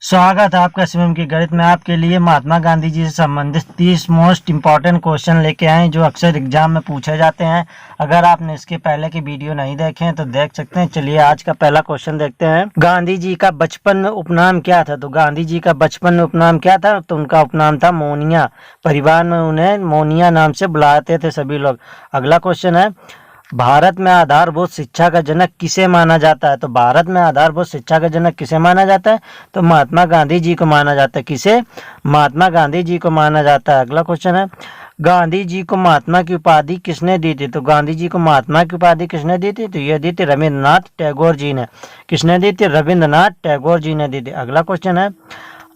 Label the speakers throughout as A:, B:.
A: स्वागत है आपका शिवम की गणित में। आपके लिए महात्मा गांधी जी से संबंधित 30 मोस्ट इम्पॉर्टेंट क्वेश्चन लेके आए हैं जो अक्सर एग्जाम में पूछे जाते हैं। अगर आपने इसके पहले की वीडियो नहीं देखे हैं तो देख सकते हैं। चलिए आज का पहला क्वेश्चन देखते हैं। गांधी जी का बचपन में उपनाम क्या था? तो गांधी जी का बचपन में उपनाम क्या था? तो उनका उपनाम था मोनिया। परिवार में उन्हें मोनिया नाम से बुलाते थे सभी लोग। अगला क्वेश्चन है, भारत में आधारभूत शिक्षा का जनक किसे माना जाता है? तो भारत में आधारभूत शिक्षा का जनक किसे माना जाता है? तो महात्मा गांधी जी को माना जाता है। किसे? महात्मा गांधी जी को माना जाता है। अगला क्वेश्चन है, गांधी जी को महात्मा की उपाधि किसने दी थी? तो गांधी जी को महात्मा की उपाधि किसने दी थी? तो यह दी थी रविंद्रनाथ टैगोर जी ने। किसने दी थी? रविंद्रनाथ टैगोर जी ने दी थी। अगला क्वेश्चन है,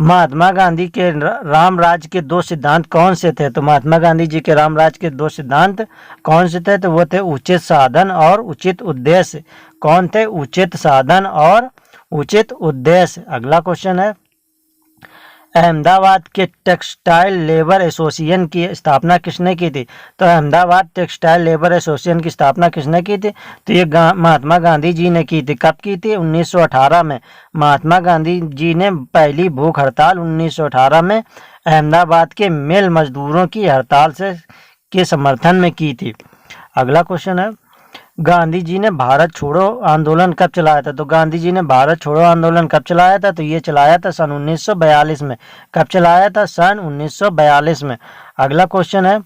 A: महात्मा गांधी के राम राज्य के दो सिद्धांत कौन से थे? तो महात्मा गांधी जी के राम राज्य के दो सिद्धांत कौन से थे? तो वो थे उचित साधन और उचित उद्देश्य। कौन थे? उचित साधन और उचित उद्देश्य। अगला क्वेश्चन है, अहमदाबाद के टेक्सटाइल लेबर एसोसिएशन की स्थापना किसने की थी? तो अहमदाबाद टेक्सटाइल लेबर एसोसिएशन की स्थापना किसने की थी? तो ये महात्मा गांधी जी ने की थी। कब की थी? 1918 में। महात्मा गांधी जी ने पहली भूख हड़ताल 1918 में अहमदाबाद के मिल मजदूरों की हड़ताल के समर्थन में की थी। अगला क्वेश्चन है, गांधी जी ने भारत छोड़ो आंदोलन कब चलाया था? तो गांधी जी ने भारत छोड़ो आंदोलन कब चलाया था? तो ये चलाया था सन 1942 में। कब चलाया था? सन 1942 में। अगला क्वेश्चन है,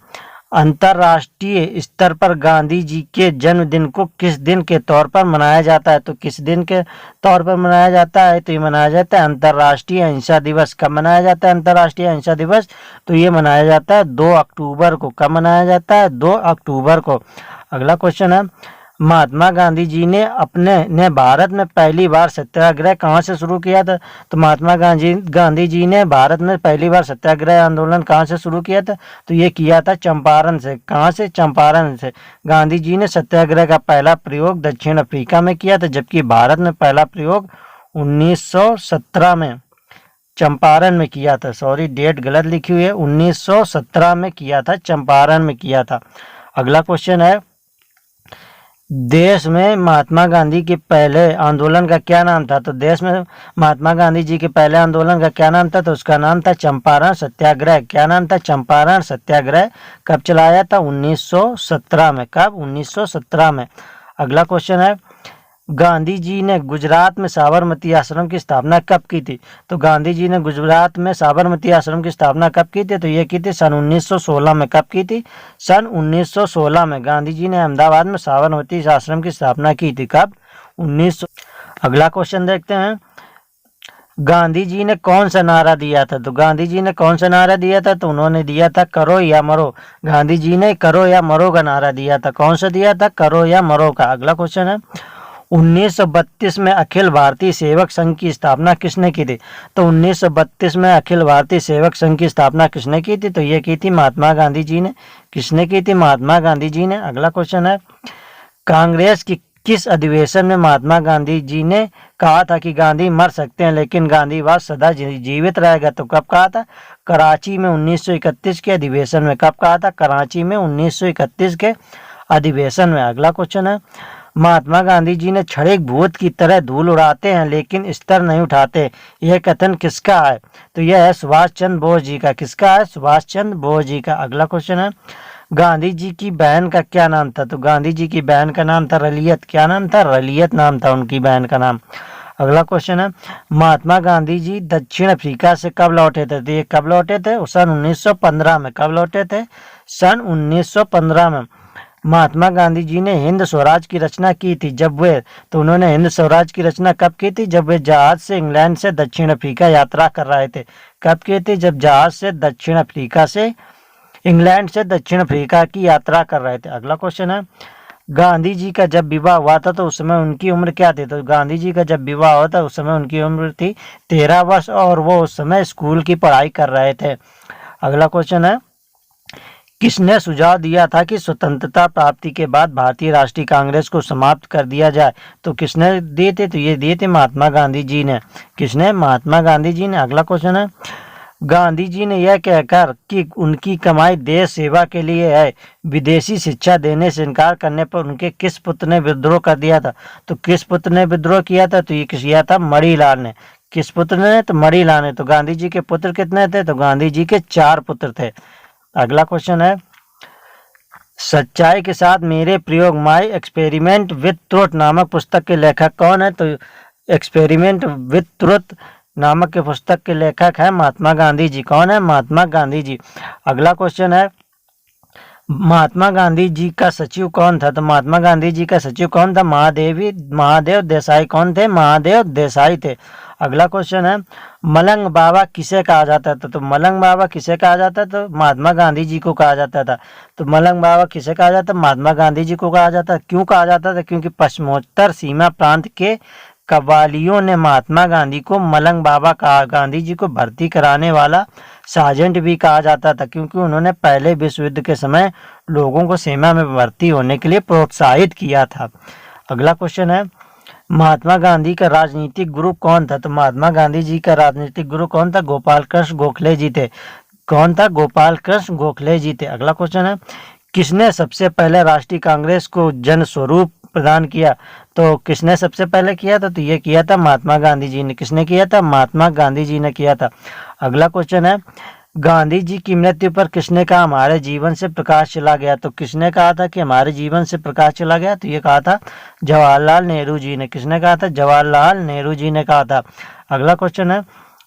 A: अंतर्राष्ट्रीय स्तर पर गांधी जी के जन्मदिन को किस दिन के तौर पर मनाया जाता है? तो किस दिन के तौर पर मनाया जाता है? तो ये मनाया जाता है अंतर्राष्ट्रीय अहिंसा दिवस। कब मनाया जाता है अंतर्राष्ट्रीय अहिंसा दिवस? तो ये मनाया जाता है 2 अक्टूबर को। कब मनाया जाता है? 2 अक्टूबर को। अगला क्वेश्चन है, महात्मा गांधी जी ने भारत में पहली बार सत्याग्रह कहाँ से शुरू किया था? तो महात्मा गांधी जी ने भारत में पहली बार सत्याग्रह आंदोलन कहाँ से शुरू किया था? तो ये किया था चंपारण से। कहाँ से? चंपारण से। गांधी जी ने सत्याग्रह का पहला प्रयोग दक्षिण अफ्रीका में किया था, जबकि भारत में पहला प्रयोग 1917 में चंपारण में किया था। सॉरी, डेट गलत लिखी हुई है, 1917 में किया था, चंपारण में किया था। अगला क्वेश्चन है, देश में महात्मा गांधी के पहले आंदोलन का क्या नाम था? तो देश में महात्मा गांधी जी के पहले आंदोलन का क्या नाम था? तो उसका नाम था चंपारण सत्याग्रह। क्या नाम था? चंपारण सत्याग्रह। कब चलाया था? 1917 में। कब? 1917 में। अगला क्वेश्चन है, गांधी जी ने गुजरात में साबरमती आश्रम की स्थापना कब की थी? तो गांधी जी ने गुजरात में साबरमती आश्रम की स्थापना कब की थी? तो ये की थी सन 1916 में। कब की थी? सन 1916 में। गांधी जी ने अहमदाबाद में साबरमती आश्रम की स्थापना की थी। कब? 1900। अगला क्वेश्चन देखते हैं, गांधी जी ने कौन सा नारा दिया था? तो गांधी जी ने कौन सा नारा दिया था? तो उन्होंने दिया था करो या मरो। गांधी जी ने करो या मरो का नारा दिया था। कौन सा दिया था? करो या मरो का। अगला क्वेश्चन है, 1932 में अखिल भारतीय सेवक संघ की स्थापना किसने की थी? तो 1932 में अखिल भारतीय सेवक संघ की स्थापना किसने की थी? तो ये की थी महात्मा गांधी जी ने। किसने की थी? महात्मा गांधी जी ने। अगला क्वेश्चन है, कांग्रेस की किस अधिवेशन में महात्मा गांधी जी ने कहा था कि गांधी मर सकते हैं लेकिन गांधीवाद सदा जीवित रहेगा? तो कब कहा था? कराची में 1931 के अधिवेशन में। कब कहा था? कराची में 1931 के अधिवेशन में। अगला क्वेश्चन है, महात्मा गांधी जी ने क्षणिक भूत की तरह धूल उड़ाते हैं लेकिन स्तर नहीं उठाते, यह कथन किसका है? तो यह है सुभाष चंद्र बोस जी का। किसका है? सुभाष चंद्र बोस जी का। अगला क्वेश्चन है, गांधी जी की बहन का क्या नाम था? तो गांधी जी की बहन का नाम था रलियत। क्या नाम था? रलियत नाम था उनकी बहन का नाम। अगला क्वेश्चन है, महात्मा गांधी जी दक्षिण अफ्रीका से कब लौटे थे? तो ये कब लौटे थे? सन 1915 में। कब लौटे थे? सन 1915 में। महात्मा गांधी जी ने हिंद स्वराज की रचना की थी जब वे तो उन्होंने हिंद स्वराज की रचना कब की थी? जब वे जहाज से इंग्लैंड से दक्षिण अफ्रीका यात्रा कर रहे थे। कब की थी? जब जहाज से दक्षिण अफ्रीका से इंग्लैंड से दक्षिण अफ्रीका की यात्रा कर रहे थे। अगला क्वेश्चन है, गांधी जी का जब विवाह हुआ था तो उस समय उनकी उम्र क्या थी? तो गांधी जी का जब विवाह हुआ था उस समय उनकी उम्र थी 13 वर्ष और वो उस समय स्कूल की पढ़ाई कर रहे थे। अगला क्वेश्चन है, किसने सुझाव दिया था कि स्वतंत्रता प्राप्ति के बाद भारतीय राष्ट्रीय कांग्रेस को समाप्त कर दिया जाए? तो किसने दिए थे? तो ये दिए थे महात्मा गांधी जी ने। किसने? महात्मा गांधी जी ने। अगला क्वेश्चन है, गांधी जी ने यह कहकर कि उनकी कमाई देश सेवा के लिए है, विदेशी शिक्षा देने से इनकार करने पर उनके किस पुत्र ने विद्रोह कर दिया था? तो किस पुत्र ने विद्रोह किया था? तो ये किया था मणिलाल ने। किस पुत्र ने? तो मणिलाल ने। तो गांधी जी के पुत्र कितने थे? तो गांधी जी के 4 पुत्र थे। अगला क्वेश्चन है, सच्चाई के साथ मेरे प्रयोग माई एक्सपेरिमेंट विथ ट्रुथ नामक पुस्तक के लेखक कौन है? तो एक्सपेरिमेंट विथ ट्रुथ नामक के पुस्तक के लेखक है महात्मा गांधी जी। कौन है? महात्मा गांधी जी। अगला क्वेश्चन है, महात्मा गांधी जी का सचिव कौन था? तो महात्मा गांधी जी का सचिव कौन था? महादेव देसाई। कौन थे? महादेव देसाई थे। अगला क्वेश्चन है, मलंग बाबा किसे कहा जाता था? तो मलंग बाबा किसे कहा जाता? तो महात्मा गांधी जी को कहा जाता था। तो मलंग बाबा किसे कहा जाता? महात्मा गांधी जी को कहा जाता। क्यों कहा जाता था? क्योंकि पश्चिमोत्तर सीमा प्रांत के कव्वालियों ने महात्मा गांधी को मलंग बाबा कहा। गांधी जी को भर्ती कराने वाला सार्जेंट भी कहा जाता था, क्योंकि उन्होंने पहले विश्व युद्ध के समय लोगों को सेना में भर्ती होने के लिए प्रोत्साहित किया था। अगला क्वेश्चन है, महात्मा गांधी का राजनीतिक गुरु कौन था? तो महात्मा गांधी जी का राजनीतिक गुरु कौन था? गोपाल कृष्ण गोखले जी थे। कौन था? गोपाल कृष्ण गोखले जी थे। अगला क्वेश्चन है, किसने सबसे पहले राष्ट्रीय कांग्रेस को जन स्वरूप प्रदान किया? तो किसने सबसे पहले किया था? तो ये किया था महात्मा गांधी जी ने। किसने किया था? महात्मा गांधी जी ने किया था। अगला क्वेश्चन है, गांधी जी की मृत्यु पर किसने कहा हमारे जीवन से प्रकाश चला गया? तो किसने कहा था कि हमारे जीवन से प्रकाश चला गया? तो ये कहा था जवाहरलाल नेहरू जी ने। किसने कहा था? जवाहरलाल नेहरू जी ने कहा था। अगला क्वेश्चन है,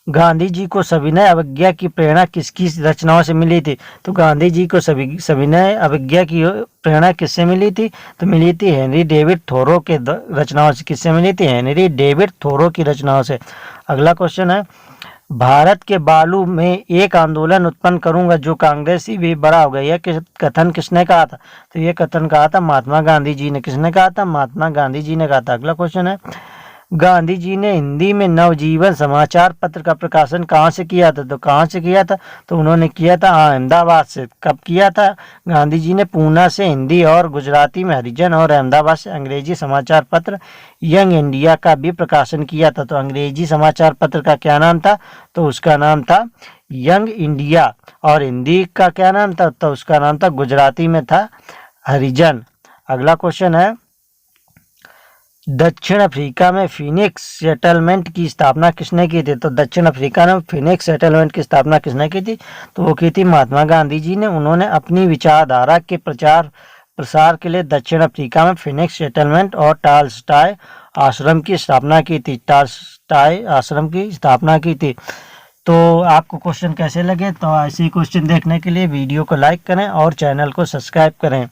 A: गांधी जी को सविनय अवज्ञा की प्रेरणा किसकी रचनाओं से मिली थी? तो गांधी जी को सविनय अवज्ञा की प्रेरणा किससे मिली थी? तो मिली थी हेनरी डेविड थोरो के रचनाओं से। किससे मिली थी? हेनरी डेविड थोरो की रचनाओं से। अगला क्वेश्चन है, भारत के बालू में एक आंदोलन उत्पन्न करूंगा जो कांग्रेसी भी बड़ा होगा, यह कथन किसने कहा था? तो यह कथन कहा था महात्मा गांधी जी ने। किसने कहा था? महात्मा गांधी जी ने कहा था। अगला क्वेश्चन है, गांधी जी ने हिंदी में नवजीवन समाचार पत्र का प्रकाशन कहाँ से किया था? तो कहाँ से किया था? तो उन्होंने किया था अहमदाबाद से। कब किया था? गांधी जी ने पूना से हिंदी और गुजराती में हरिजन और अहमदाबाद से अंग्रेजी समाचार पत्र यंग इंडिया का भी प्रकाशन किया था। तो अंग्रेजी समाचार पत्र का क्या नाम था? तो उसका नाम था यंग इंडिया। और हिंदी का क्या नाम था? तो उसका नाम था, गुजराती में था, हरिजन। अगला क्वेश्चन है, दक्षिण अफ्रीका में फिनिक्स सेटलमेंट की स्थापना किसने की थी? तो दक्षिण अफ्रीका में फिनिक्स सेटलमेंट की स्थापना किसने की थी? तो वो की थी महात्मा गांधी जी ने। उन्होंने अपनी विचारधारा के प्रचार प्रसार के लिए दक्षिण अफ्रीका में फिनिक्स सेटलमेंट और टालस्टॉय आश्रम की स्थापना की थी। टालस्टॉय आश्रम की स्थापना की थी। तो आपको क्वेश्चन कैसे लगे? तो ऐसे ही क्वेश्चन देखने के लिए वीडियो को लाइक करें और चैनल को सब्सक्राइब करें।